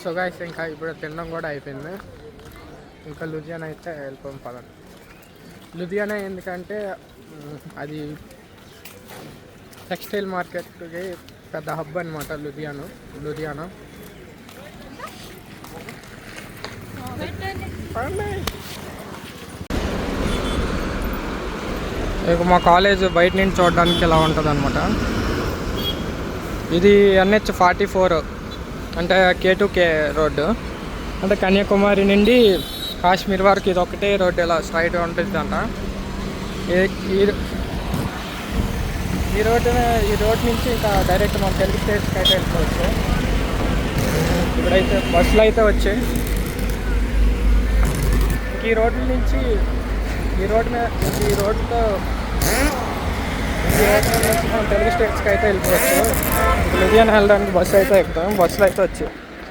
So guys ఇంకా ఇప్పుడు తినడం కూడా అయిపోయింది. ఇంకా లూధియానా అయితే వెళ్ళిపోయాం పదండి. లూధియానా ఎందుకంటే అది టెక్స్టైల్ మార్కెట్కి పెద్ద హబ్ అనమాట లూధియానా. ఇక మా కాలేజ్ బయట నుంచి చూడడానికి ఇలా ఉంటుంది అనమాట. ఇది NH44 అంటే K2K రోడ్డు. అంటే కన్యాకుమారి నుండి కాశ్మీర్ వరకు ఇది ఒకటే రోడ్డు ఇలా స్ట్రైట్గా ఉంటుంది అంట. ఈ రోడ్ నుంచి ఇంకా డైరెక్ట్ మన తెలుగు స్టేట్స్కి అయితే వెళ్ళిపోవచ్చు. ఇప్పుడైతే బస్సులు అయితే వచ్చాయి. ఈ రోడ్ల నుంచి ఈ రోడ్లో మనం తెలుగు స్టేట్స్కి అయితే వెళ్ళిపోవచ్చు. లూధియానా వెళ్ళడానికి బస్సు అయితే ఎక్కుతాం. బస్సులు అయితే వచ్చాయి.